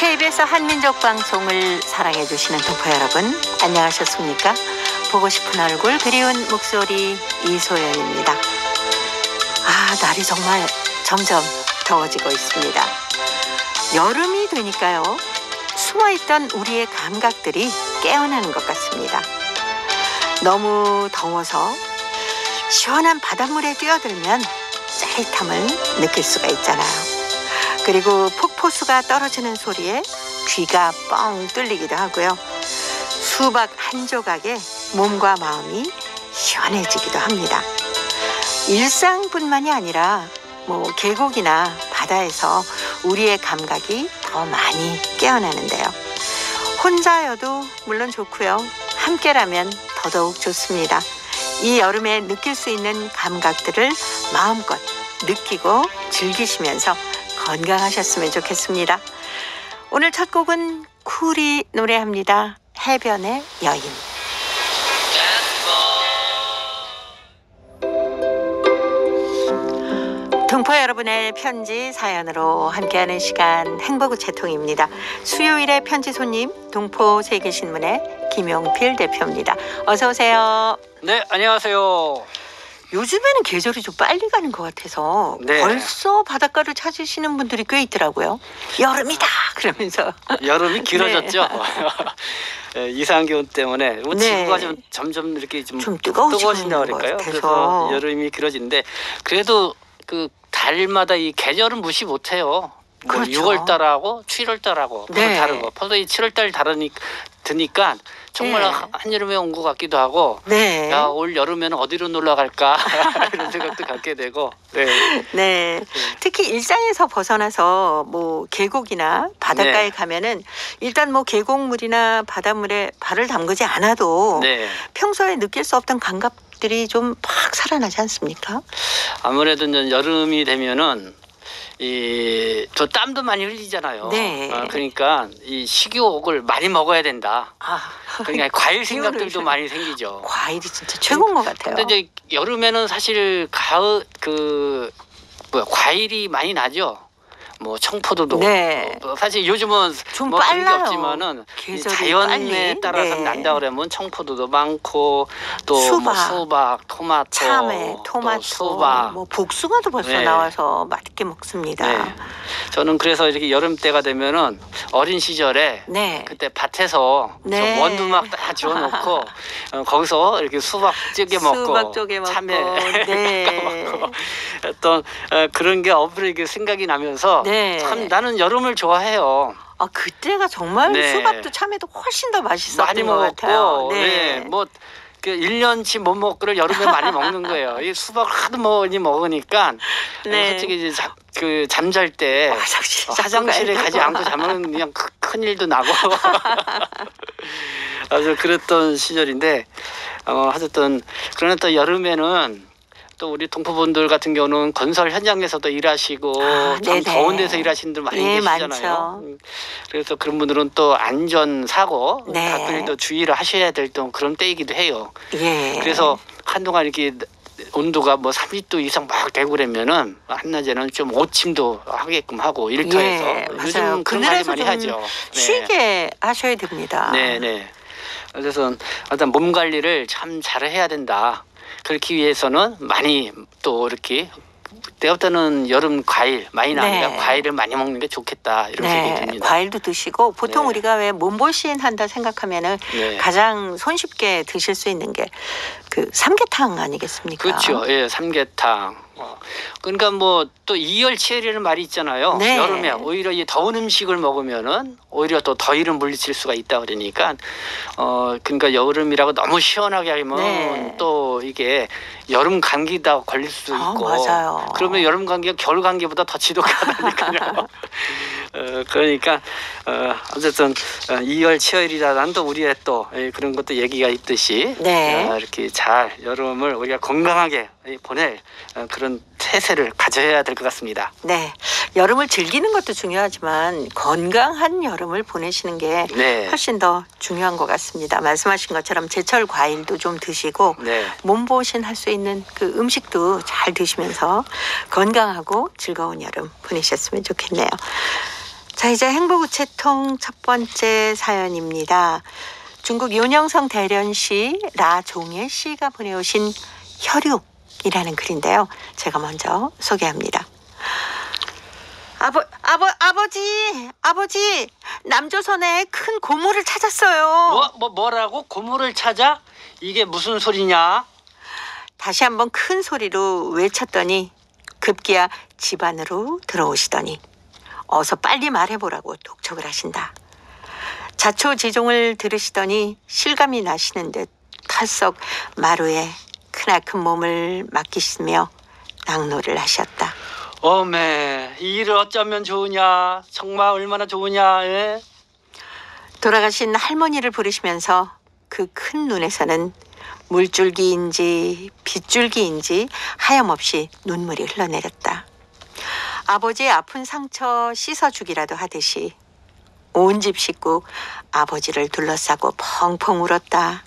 KBS 한민족 방송을 사랑해 주시는 동포 여러분, 안녕하셨습니까? 보고 싶은 얼굴, 그리운 목소리 이소연입니다. 날이 정말 점점 더워지고 있습니다. 여름이 되니까요, 숨어있던 우리의 감각들이 깨어나는 것 같습니다. 너무 더워서 시원한 바닷물에 뛰어들면 짜릿함을 느낄 수가 있잖아요. 그리고 폭포수가 떨어지는 소리에 귀가 뻥 뚫리기도 하고요. 수박 한 조각에 몸과 마음이 시원해지기도 합니다. 일상뿐만이 아니라 계곡이나 바다에서 우리의 감각이 더 많이 깨어나는데요. 혼자여도 물론 좋고요. 함께라면 더더욱 좋습니다. 이 여름에 느낄 수 있는 감각들을 마음껏 느끼고 즐기시면서 건강하셨으면 좋겠습니다. 오늘 첫 곡은 쿨이 노래합니다. 해변의 여인. 동포 여러분의 편지 사연으로 함께하는 시간, 행복우체통입니다. 수요일의 편지 손님, 동포 세계신문의 김용필 대표입니다. 어서 오세요. 네, 안녕하세요. 요즘에는 계절이 좀 빨리 가는 것 같아서 벌써 바닷가를 찾으시는 분들이 꽤 있더라고요. 여름이다 그러면서. 여름이 길어졌죠. 네. 이상기온 때문에 지구가 좀 점점 이렇게 좀 뜨거워진다 그럴까요? 그래서 여름이 길어지는데 그래도 그 달마다 이 계절은 무시 못해요. 그렇죠. 6월달하고 7월달하고 다른 거. 벌써 이 7월달 드니까 정말 한여름에 온 것 같기도 하고 야, 올 여름에는 어디로 놀러 갈까 이런 생각도 갖게 되고 특히 일상에서 벗어나서 계곡이나 바닷가에 가면은 일단 계곡물이나 바닷물에 발을 담그지 않아도 평소에 느낄 수 없던 감각들이 좀 팍 살아나지 않습니까? 아무래도 이제 여름이 되면은 저 땀도 많이 흘리잖아요. 그러니까 이 식욕을 많이 먹어야 된다. 그러니까 과일 생각들도 많이 생기죠. 과일이 진짜 최고인 것 같아요. 근데 이제 여름에는 사실 과일이 많이 나죠. 청포도도 사실 요즘은 좀 그런 게 없지만은 자연에 따라서 난다 그러면 청포도도 많고 또 수박, 토마토, 참외, 토마토, 수박, 복숭아도 벌써 나와서 맛있게 먹습니다. 저는 그래서 이렇게 여름 때가 되면은 어린 시절에 그때 밭에서 원두막 딱 지어놓고 거기서 이렇게 수박 쪼개 먹고 참외 먹고 어떤 그런 게 이렇게 생각이 나면서 참 나는 여름을 좋아해요. 그때가 정말 수박도 참외도 훨씬 더 맛있었던 것 같아요. 1년치 못 먹을 거를 여름에 많이 먹는 거예요. 이 수박을 하도 먹으니까 솔직히 이제 잠잘 때 화장실에 가지 않고 자면 그냥 큰 일도 나고 아주 그랬던 시절인데 하여튼 그러나 또 여름에는 또 우리 동포분들 같은 경우는 건설 현장에서도 일하시고 참 더운 데서 일하시는 분들 많이 계시잖아요. 그래서 그런 분들은 또 안전사고 가끔씩 또 주의를 하셔야 될 또 그런 때이기도 해요. 그래서 한동안 이렇게 온도가 30도 이상 막 되고 그러면은 한낮에는 좀 오침도 하게끔 하고 일터에서 요즘 그런 말 많이 하죠. 쉬게 하셔야 됩니다. 그래서 일단 몸 관리를 참 잘 해야 된다. 그렇기 위해서는 많이 또 이렇게 때부터는 여름 과일 많이 나오니까 과일을 많이 먹는 게 좋겠다 이런 생각이 듭니다. 과일도 드시고 보통 우리가 왜 몸보신 한다 생각하면은 가장 손쉽게 드실 수 있는 게 삼계탕 아니겠습니까? 그렇죠. 삼계탕. 그러니까 또 이열치열이라는 말이 있잖아요. 여름에 오히려 이 더운 음식을 먹으면은 오히려 또 더위를 물리칠 수가 있다 그러니까 그러니까 여름이라고 너무 시원하게 하면 또 이게 여름 감기다 걸릴 수도 있고 그러면 여름 감기가 겨울 감기보다 더 지독하다니까요. 그러니까 어쨌든 이열치열이라는 또 우리의 또 그런 것도 얘기가 있듯이 이렇게 잘 여름을 우리가 건강하게 보낼 그런 태세를 가져야 될 것 같습니다. 여름을 즐기는 것도 중요하지만 건강한 여름을 보내시는 게 훨씬 더 중요한 것 같습니다. 말씀하신 것처럼 제철 과일도 좀 드시고 몸보신 할 수 있는 그 음식도 잘 드시면서 건강하고 즐거운 여름 보내셨으면 좋겠네요. 자, 이제 행복우체통 첫 번째 사연입니다. 중국 윤영성 대련시 라종예 씨가 보내오신 혈육이라는 글인데요. 제가 먼저 소개합니다. 아버지, 남조선에 큰 고물을 찾았어요. 뭐라고? 고물을 찾아? 이게 무슨 소리냐? 다시 한번 큰 소리로 외쳤더니 급기야 집 안으로 들어오시더니 어서 빨리 말해보라고 독촉을 하신다. 자초지종을 들으시더니 실감이 나시는 듯 털썩 마루에 크나큰 몸을 맡기시며 낙노를 하셨다. 어메, 이 일을 어쩌면 좋으냐? 정말 얼마나 좋으냐? 에? 돌아가신 할머니를 부르시면서 그 큰 눈에서는 물줄기인지 빗줄기인지 하염없이 눈물이 흘러내렸다. 아버지의 아픈 상처 씻어주기라도 하듯이 온 집 식구 아버지를 둘러싸고 펑펑 울었다.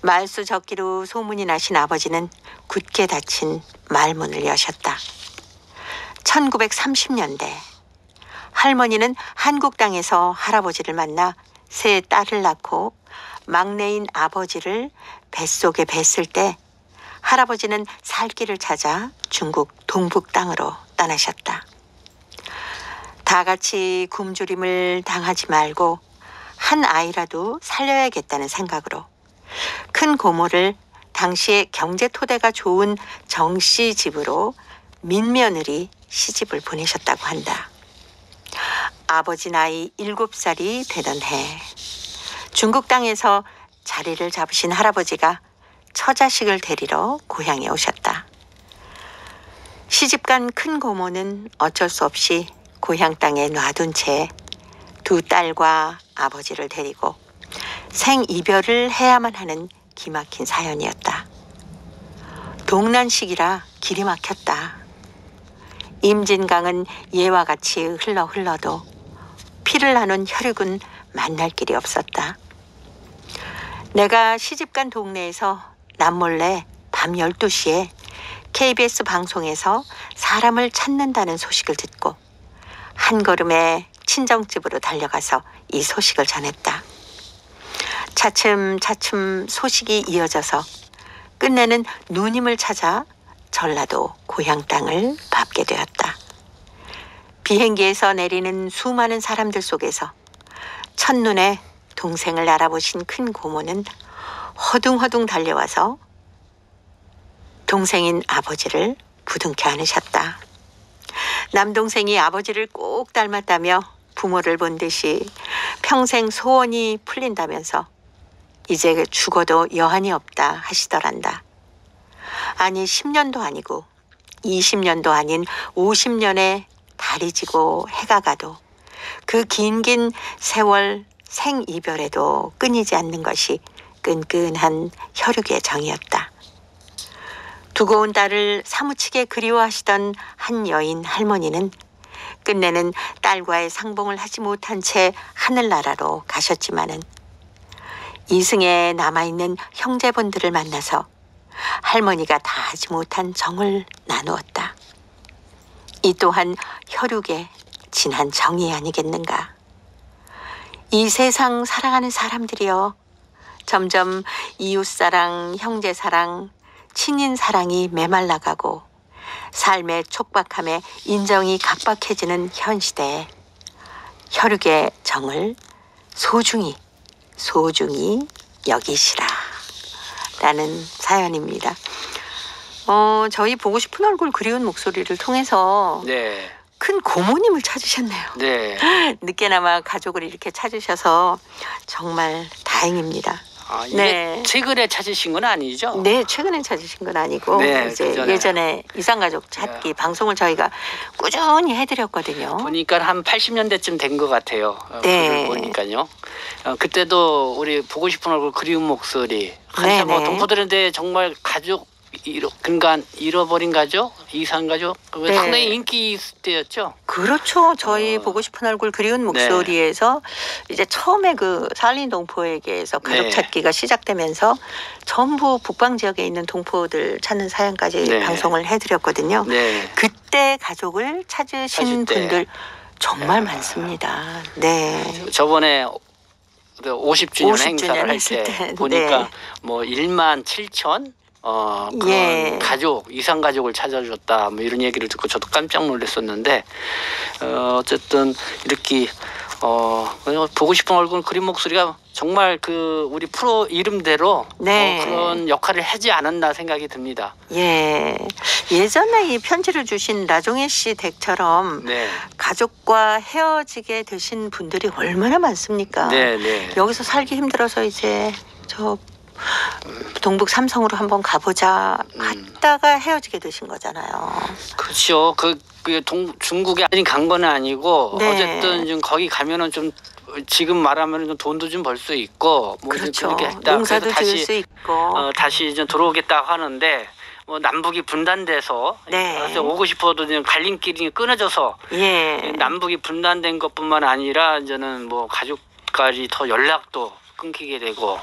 말수적기로 소문이 나신 아버지는 굳게 닫힌 말문을 여셨다. 1930년대 할머니는 한국 땅에서 할아버지를 만나 세 딸을 낳고 막내인 아버지를 뱃속에 뱄을 때 할아버지는 살 길을 찾아 중국 동북 땅으로 떠나셨다. 다 같이 굶주림을 당하지 말고 한 아이라도 살려야겠다는 생각으로 큰 고모를 당시에 경제 토대가 좋은 정씨 집으로 민며느리 시집을 보내셨다고 한다. 아버지 나이 7살이 되던 해 중국 땅에서 자리를 잡으신 할아버지가 처자식을 데리러 고향에 오셨다. 시집간 큰 고모는 어쩔 수 없이 고향 땅에 놔둔 채 두 딸과 아버지를 데리고 생이별을 해야만 하는 기막힌 사연이었다. 동난식이라 길이 막혔다. 임진강은 예와 같이 흘러도 피를 나눈 혈육은 만날 길이 없었다. 내가 시집간 동네에서 남몰래 밤 12시에 KBS 방송에서 사람을 찾는다는 소식을 듣고 한 걸음에 친정집으로 달려가서 이 소식을 전했다. 차츰 소식이 이어져서 끝내는 누님을 찾아 전라도 고향 땅을 밟게 되었다. 비행기에서 내리는 수많은 사람들 속에서 첫눈에 동생을 알아보신 큰 고모는 허둥허둥 달려와서 동생인 아버지를 부둥켜 안으셨다. 남동생이 아버지를 꼭 닮았다며 부모를 본 듯이 평생 소원이 풀린다면서 이제 죽어도 여한이 없다 하시더란다. 아니 10년도 아니고 20년도 아닌 50년의 달이 지고 해가 가도 그 긴 세월 생이별에도 끊이지 않는 것이 끈끈한 혈육의 정이었다. 두고 온 딸을 사무치게 그리워하시던 한 여인 할머니는 끝내는 딸과의 상봉을 하지 못한 채 하늘나라로 가셨지만은 이승에 남아있는 형제분들을 만나서 할머니가 다 하지 못한 정을 나누었다. 이 또한 혈육의 진한 정이 아니겠는가. 이 세상 살아가는 사람들이여 점점 이웃사랑, 형제사랑, 친인사랑이 메말라가고 삶의 촉박함에 인정이 각박해지는 현 시대에 혈육의 정을 소중히 여기시라 라는 사연입니다. 저희 보고 싶은 얼굴 그리운 목소리를 통해서 네. 큰 고모님을 찾으셨네요. 네. 늦게나마 가족을 이렇게 찾으셔서 정말 다행입니다. 이게 네. 최근에 찾으신 건 아니죠? 네, 최근에 찾으신 건 아니고 네, 이제 그전에. 예전에 이산가족 찾기 방송을 저희가 꾸준히 해드렸거든요. 보니까 한 80년대쯤 된 것 같아요. 네. 글을 보니까요. 그때도 우리 보고 싶은 얼굴 그리운 목소리. 한참 네, 네. 동포들인데 정말 가족 그러니까 잃어버린 가족, 이산 가족 네. 상당히 인기 있을 때였죠. 그렇죠. 저희 보고 싶은 얼굴 그리운 목소리에서 이제 처음에 그 살린 동포에게서 가족 네. 찾기가 시작되면서 전부 북방 지역에 있는 동포들 찾는 사연까지 네. 방송을 해드렸거든요. 네. 그때 가족을 찾으신 찾을 때. 분들 정말 많습니다. 네. 저번에 50주년 50주년 행사를 할 때 보니까 네. 뭐 1만 7천 그런 예. 가족, 이상 가족을 찾아줬다 뭐 이런 얘기를 듣고 저도 깜짝 놀랐었는데 어쨌든 이렇게 그냥 보고 싶은 얼굴 그림 목소리가 정말 그 우리 프로 이름대로 네. 그런 역할을 하지 않았나 생각이 듭니다. 예. 예전에 이 편지를 주신 나종혜 씨 댁처럼 네. 가족과 헤어지게 되신 분들이 얼마나 많습니까? 네, 네. 여기서 살기 힘들어서 이제 저 동북 삼성으로 한번 가보자 했다가 헤어지게 되신 거잖아요. 그렇죠. 중국에 간 건 아니고 네. 어쨌든 좀 거기 가면은 좀 지금 말하면 좀 돈도 좀 벌 수 있고 뭐 그렇죠. 그렇게 했다. 농사도 그래서 지을 수 있고. 다시 이제 들어오겠다고 하는데 뭐 남북이 분단돼서 네. 그래서 오고 싶어도 이제 갈림길이 끊어져서 예. 남북이 분단된 것뿐만 아니라 이제는 뭐 가족까지 더 연락도 끊기게 되고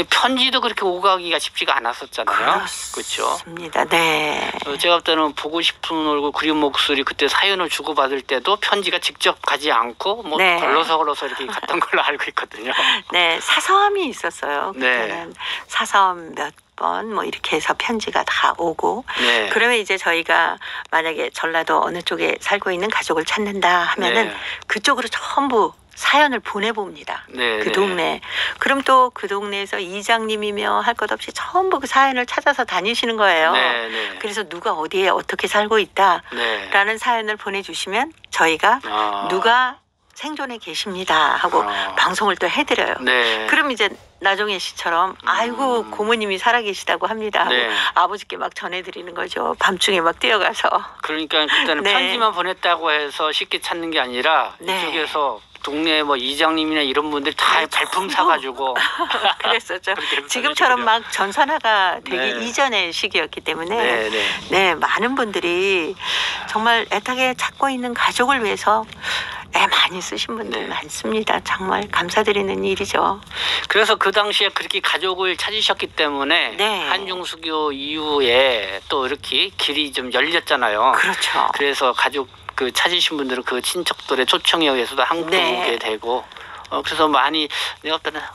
편지도 그렇게 오가기가 쉽지가 않았었잖아요. 그렇죠. 그렇습니다. 네. 제가 볼 때는 보고 싶은 얼굴 그리운 목소리 그때 사연을 주고받을 때도 편지가 직접 가지 않고 뭐 네. 걸러서 이렇게 갔던 걸로 알고 있거든요. 네, 사서함이 있었어요. 네. 그때는 사서함 몇 번 뭐 이렇게 해서 편지가 다 오고 네. 그러면 이제 저희가 만약에 전라도 어느 쪽에 살고 있는 가족을 찾는다 하면은 네. 그쪽으로 전부 사연을 보내봅니다. 네, 그 네. 동네. 그럼 또 그 동네에서 이장님이며 할 것 없이 전부 그 사연을 찾아서 다니시는 거예요. 네, 네. 그래서 누가 어디에 어떻게 살고 있다라는 네. 사연을 보내주시면 저희가 누가 생존에 계십니다 하고 방송을 또 해드려요. 네. 그럼 이제 나종혜 씨처럼 아이고 고모님이 살아계시다고 합니다 하고 네. 아버지께 막 전해드리는 거죠. 밤중에 막 뛰어가서. 그러니까 그때는 네. 편지만 보냈다고 해서 쉽게 찾는 게 아니라 네. 이쪽에서 동네 뭐 이장님이나 이런 분들이 다 발품 사가지고 그랬었죠. 그렇게 지금처럼 막 전산화가 되기 네. 이전의 시기였기 때문에 네, 네. 네, 많은 분들이 정말 애타게 찾고 있는 가족을 위해서 애 많이 쓰신 분들 네. 많습니다. 정말 감사드리는 일이죠. 그래서 그 당시에 그렇게 가족을 찾으셨기 때문에 네. 한중수교 이후에 또 이렇게 길이 좀 열렸잖아요. 그렇죠. 그래서 가족 그 찾으신 분들은 그 친척들의 초청에 의해서도 한국 네. 오게 되고 그래서 많이 내가 볼 때는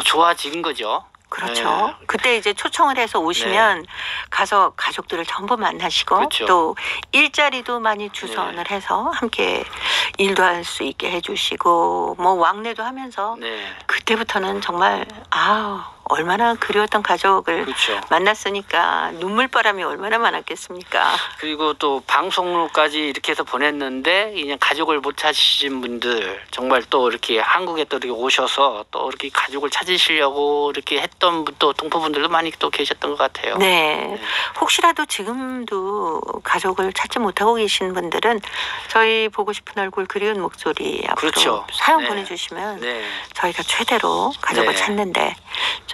좋아진 거죠. 그렇죠. 네. 그때 이제 초청을 해서 오시면 가서 가족들을 전부 만나시고 그렇죠. 또 일자리도 많이 주선을 해서 함께 일도 할 수 있게 해주시고 뭐 왕래도 하면서 네. 그때부터는 정말 얼마나 그리웠던 가족을 그렇죠. 만났으니까 눈물바람이 얼마나 많았겠습니까. 그리고 또 방송로까지 이렇게 해서 보냈는데 그냥 가족을 못 찾으신 분들 정말 또 이렇게 한국에 또 이렇게 오셔서 또 이렇게 가족을 찾으시려고 이렇게 했던 또 동포분들도 많이 또 계셨던 것 같아요. 네. 혹시라도 지금도 가족을 찾지 못하고 계신 분들은 저희 보고 싶은 얼굴 그리운 목소리 앞으로 그렇죠. 사연 네. 보내주시면 네. 저희가 최대로 가족을 네. 찾는데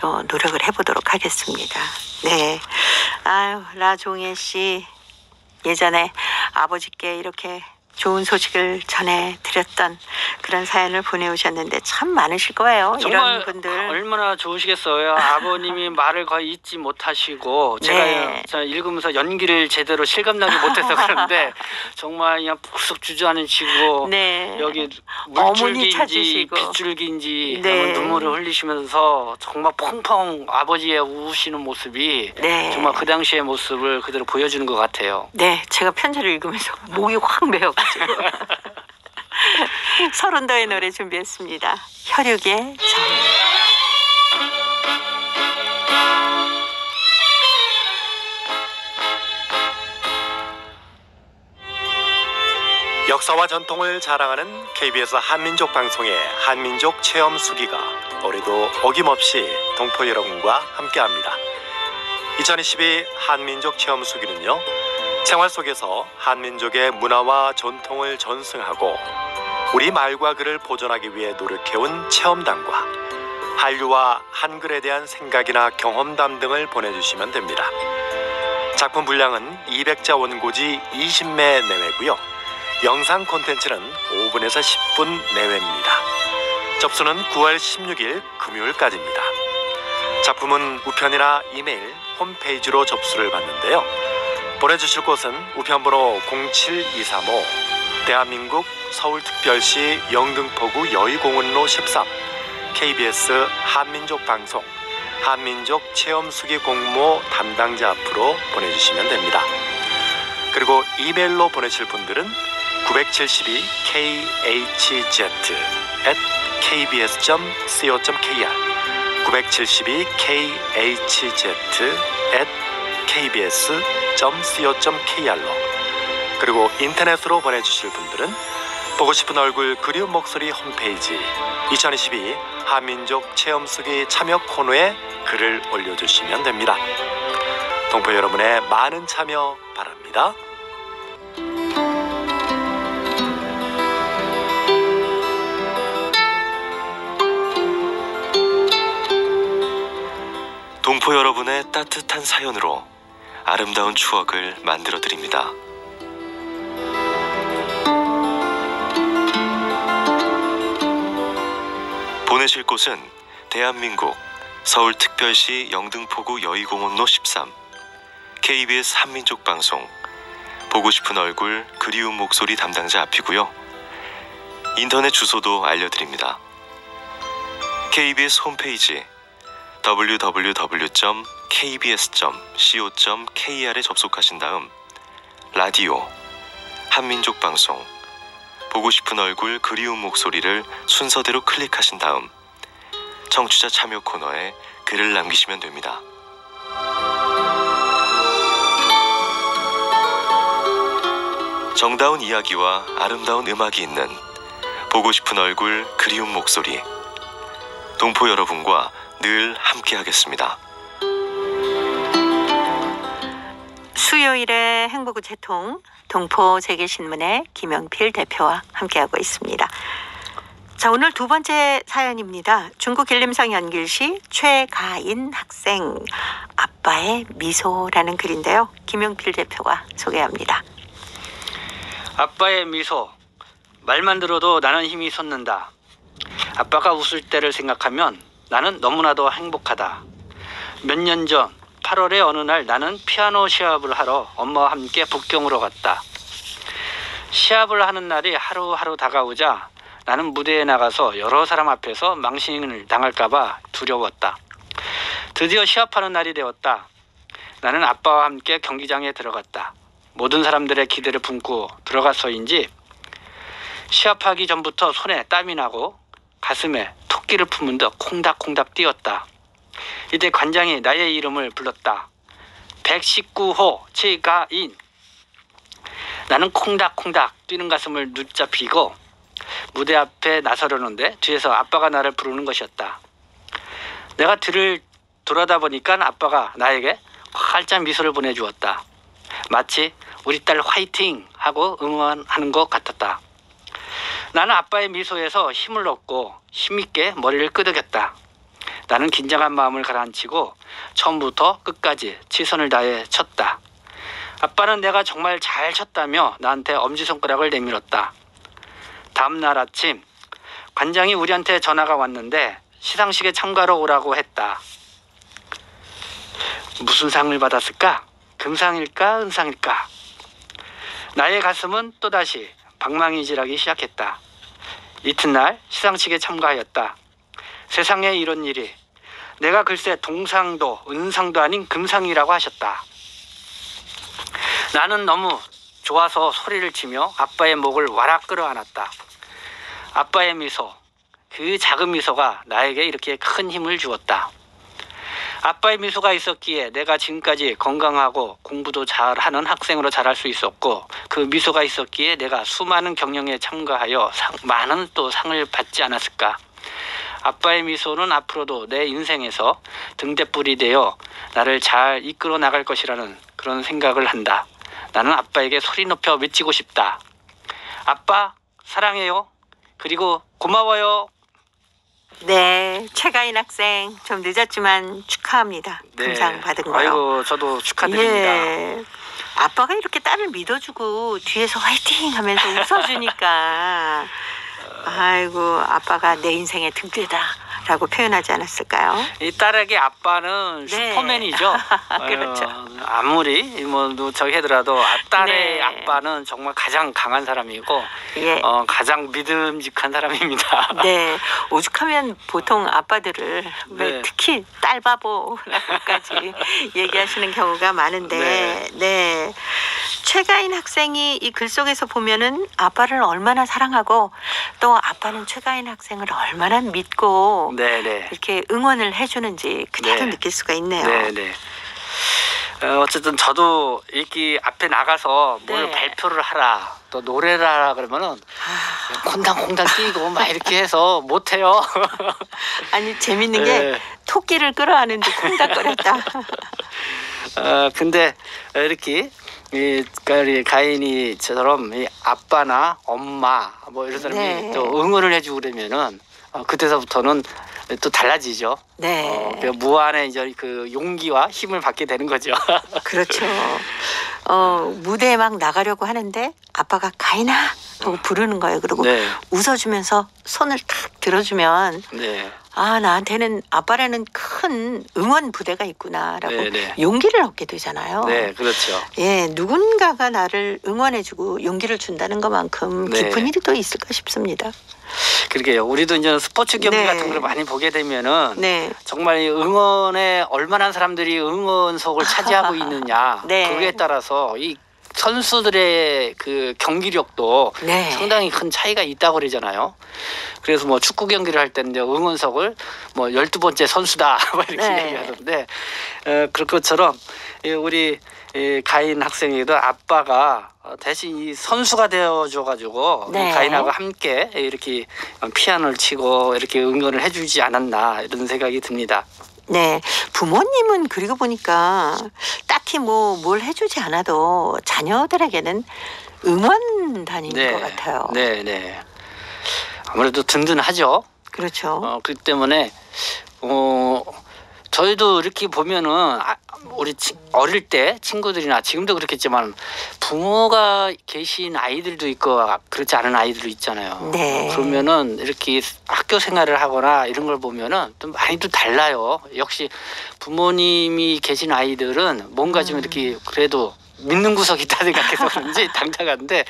노력을 해보도록 하겠습니다. 네. 아유, 라종혜 씨 예전에 아버지께 이렇게 좋은 소식을 전해드렸던 그런 사연을 보내오셨는데 참 많으실 거예요. 정말 이런 분들. 얼마나 좋으시겠어요. 아버님이 말을 거의 잊지 못하시고 네. 제가 읽으면서 연기를 제대로 실감나지 못해서 그런데 정말 그냥 푹푹 주저앉으시고 네. 여기 어머니 물줄기인지 찾으시고. 빗줄기인지 네. 눈물을 흘리시면서 정말 펑펑 아버지의 우시는 모습이 네. 정말 그 당시의 모습을 그대로 보여주는 것 같아요. 네, 제가 편지를 읽으면서 목이 확 메어가지고 서른도의 노래 준비했습니다. 혈육의 정. 역사와 전통을 자랑하는 KBS 한민족 방송의 한민족 체험 수기가 올해도 어김없이 동포 여러분과 함께합니다. 2022 한민족 체험 수기는요, 생활 속에서 한민족의 문화와 전통을 전승하고 우리 말과 글을 보존하기 위해 노력해온 체험담과 한류와 한글에 대한 생각이나 경험담 등을 보내주시면 됩니다. 작품 분량은 200자 원고지 20매 내외고요. 영상 콘텐츠는 5분에서 10분 내외입니다. 접수는 9월 16일 금요일까지입니다. 작품은 우편이나 이메일, 홈페이지로 접수를 받는데요. 보내주실 곳은 우편번호 대한민국 서울특별시 영등포구 여의공원로 13 KBS 한민족 방송 한민족 체험수기 공모 담당자 앞으로 보내주시면 됩니다. 그리고 이메일로 보내실 분들은 972khz@kbs.co.kr 972khz@kbs.co.kr로 그리고 인터넷으로 보내주실 분들은 보고 싶은 얼굴 그리운 목소리 홈페이지 2022 한민족 체험수기 참여 코너에 글을 올려주시면 됩니다. 동포 여러분의 많은 참여 바랍니다. 동포 여러분의 따뜻한 사연으로 아름다운 추억을 만들어 드립니다. 보내실 곳은 대한민국 서울특별시 영등포구 여의공원로 13 KBS 한민족 방송 보고 싶은 얼굴 그리운 목소리 담당자 앞이고요. 인터넷 주소도 알려드립니다. KBS 홈페이지 www.kbs.co.kr에 접속하신 다음 라디오 한민족 방송 보고 싶은 얼굴 그리운 목소리를 순서대로 클릭하신 다음 청취자 참여 코너에 글을 남기시면 됩니다. 정다운 이야기와 아름다운 음악이 있는 보고 싶은 얼굴 그리운 목소리 동포 여러분과 늘 함께하겠습니다. 수요일에 행복우체통 동포세계신문의 김영필 대표와 함께하고 있습니다. 자, 오늘 두 번째 사연입니다. 중국 길림성 연길시 최가인 학생 아빠의 미소라는 글인데요. 김영필 대표가 소개합니다. 아빠의 미소. 말만 들어도 나는 힘이 솟는다. 아빠가 웃을 때를 생각하면 나는 너무나도 행복하다. 몇 년 전 8월의 어느 날 나는 피아노 시합을 하러 엄마와 함께 북경으로 갔다. 시합을 하는 날이 하루하루 다가오자 나는 무대에 나가서 여러 사람 앞에서 망신을 당할까봐 두려웠다. 드디어 시합하는 날이 되었다. 나는 아빠와 함께 경기장에 들어갔다. 모든 사람들의 기대를 품고 들어가서인지 시합하기 전부터 손에 땀이 나고 가슴에 토끼를 품은 듯 콩닥콩닥 뛰었다. 이때 관장이 나의 이름을 불렀다. 119호 최가인. 나는 콩닥콩닥 뛰는 가슴을 붙잡히고 무대 앞에 나서려는데 뒤에서 아빠가 나를 부르는 것이었다. 내가 뒤를 돌아다 보니까 아빠가 나에게 활짝 미소를 보내주었다. 마치 우리 딸 화이팅 하고 응원하는 것 같았다. 나는 아빠의 미소에서 힘을 얻고 힘있게 머리를 끄덕였다. 나는 긴장한 마음을 가라앉히고 처음부터 끝까지 최선을 다해 쳤다. 아빠는 내가 정말 잘 쳤다며 나한테 엄지손가락을 내밀었다. 다음날 아침 관장이 우리한테 전화가 왔는데 시상식에 참가로 오라고 했다. 무슨 상을 받았을까? 금상일까? 은상일까? 나의 가슴은 또다시 방망이질하기 시작했다. 이튿날 시상식에 참가하였다. 세상에 이런 일이. 내가 글쎄 동상도 은상도 아닌 금상이라고 하셨다. 나는 너무 좋아서 소리를 치며 아빠의 목을 와락 끌어안았다. 아빠의 미소, 그 작은 미소가 나에게 이렇게 큰 힘을 주었다. 아빠의 미소가 있었기에 내가 지금까지 건강하고 공부도 잘하는 학생으로 자랄 수 있었고, 그 미소가 있었기에 내가 수많은 경연에 참가하여 많은 또 상을 받지 않았을까. 아빠의 미소는 앞으로도 내 인생에서 등대불이 되어 나를 잘 이끌어 나갈 것이라는 그런 생각을 한다. 나는 아빠에게 소리 높여 외치고 싶다. 아빠 사랑해요. 그리고 고마워요. 네, 최가인 학생 좀 늦었지만 축하합니다. 네. 금상 받은 거요. 아이고, 저도 축하드립니다. 예. 아빠가 이렇게 딸을 믿어주고 뒤에서 화이팅 하면서 웃어주니까 아이고, 아빠가 내 인생의 등대다 라고 표현하지 않았을까요? 이 딸에게 아빠는 네. 슈퍼맨이죠. 그렇죠. 아무리 뭐 저기 하더라도 딸의 네. 아빠는 정말 가장 강한 사람이고 예. 가장 믿음직한 사람입니다. 네, 오죽하면 보통 아빠들을 왜 네. 특히 딸 바보라고까지 얘기하시는 경우가 많은데, 네. 최가인 학생이 이 글 속에서 보면은 아빠를 얼마나 사랑하고 또 아빠는 최가인 학생을 얼마나 믿고 네네. 이렇게 응원을 해주는지 그대로 네. 느낄 수가 있네요. 네네. 어쨌든 저도 이렇게 앞에 나가서 뭘 네. 발표를 하라 또 노래를 하라 그러면은 콩당콩당 뛰고 막 이렇게 해서 못해요. 아니 재밌는 게 네. 토끼를 끌어안는데 콩닥거렸다. 근데 이렇게 가인이처럼 이 아빠나 엄마 뭐 이런 사람이 네. 또 응원을 해주고 그러면은 그때서부터는 또 달라지죠. 네. 그 무한의 이제 그 용기와 힘을 받게 되는 거죠. 그렇죠. 무대에 막 나가려고 하는데 아빠가 가인아 하고 부르는 거예요. 그리고 네. 웃어주면서 손을 탁 들어주면 네. 아 나한테는 아빠라는 큰 응원 부대가 있구나라고 네, 네. 용기를 얻게 되잖아요. 네, 그렇죠. 예, 누군가가 나를 응원해주고 용기를 준다는 것만큼 네. 기쁜 일이 또 있을까 싶습니다. 그러게요. 우리도 이제 스포츠 경기 네. 같은 걸 많이 보게 되면은 네. 정말 이 응원에 얼마나 사람들이 응원석을 차지하고 있느냐 네. 그거에 따라서 이 선수들의 그 경기력도 네. 상당히 큰 차이가 있다고 그러잖아요. 그래서 뭐 축구 경기를 할 때는 이제 응원석을 뭐 12번째 선수다 뭐 이렇게 네. 얘기하던데 그럴 것처럼 우리 가인 학생에도 아빠가 대신 이 선수가 되어줘가지고 네. 가인하고 함께 이렇게 피아노를 치고 이렇게 응원을 해주지 않았나 이런 생각이 듭니다. 네, 부모님은 그리고 보니까 딱히 뭐 뭘 해주지 않아도 자녀들에게는 응원단인 것 같아요. 네, 네. 아무래도 든든하죠. 그렇죠. 그렇기 때문에 저희도 이렇게 보면은 우리 어릴 때 친구들이나 지금도 그렇겠지만 부모가 계신 아이들도 있고 그렇지 않은 아이들도 있잖아요. 네. 그러면은 이렇게 학교 생활을 하거나 이런 걸 보면은 좀 많이 또 달라요. 역시 부모님이 계신 아이들은 뭔가 좀 이렇게 그래도 믿는 구석이 있다 생각해서 그런지 당당한데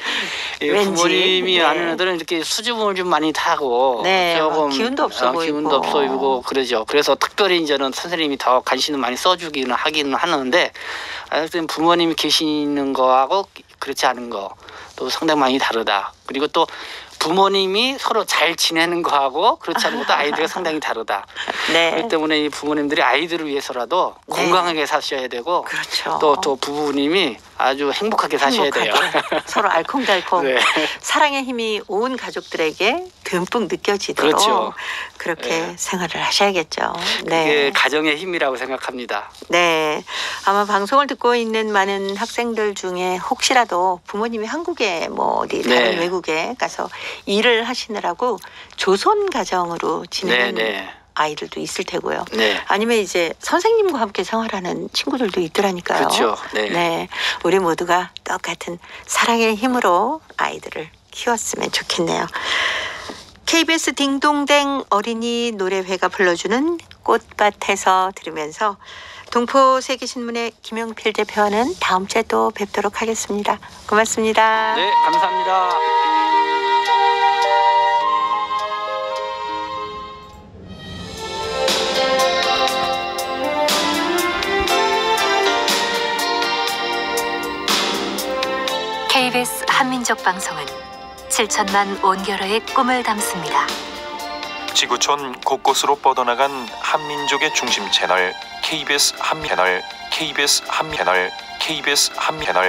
왠지, 부모님이 네. 아는 애들은 이렇게 수줍음을 좀 많이 타고 네, 조금 기운도 없어 보이고. 기운도 없어 보이고 그러죠. 그래서 특별히 이제는 선생님이 더 관심을 많이 써주기는 하기는 하는데 하여튼 부모님이 계시는 거하고 그렇지 않은 거 또 상당히 많이 다르다. 그리고 또 부모님이 서로 잘 지내는 거하고 그렇지 않은 것도 아이들이 상당히 다르다. 네. 그렇기 때문에 이 부모님들이 아이들을 위해서라도 네. 건강하게 사셔야 되고 그렇죠. 또 부부님이 아주 행복하게 사셔야 돼요. 행복하게 서로 알콩달콩 네. 사랑의 힘이 온 가족들에게 듬뿍 느껴지도록 그렇죠. 그렇게 네. 생활을 하셔야겠죠. 그게 네. 가정의 힘이라고 생각합니다. 네. 아마 방송을 듣고 있는 많은 학생들 중에 혹시라도 부모님이 한국에 뭐 어디 다른 네. 외국에 가서 일을 하시느라고 조선 가정으로 지내는 네. 아이들도 있을 테고요. 네. 아니면 이제 선생님과 함께 생활하는 친구들도 있더라니까요. 그렇죠. 네. 네. 우리 모두가 똑같은 사랑의 힘으로 아이들을 키웠으면 좋겠네요. KBS 딩동댕 어린이 노래회가 불러주는 꽃밭에서 들으면서 동포세계신문의 김용필 대표와는 다음 주에 또 뵙도록 하겠습니다. 고맙습니다. 네, 감사합니다. KBS 한민족 방송은 7천만 온결어의 꿈을 담습니다. 지구촌 곳곳으로 뻗어나간 한민족의 중심 채널 KBS 한미 채널 KBS 한미 채널 KBS 한미 채널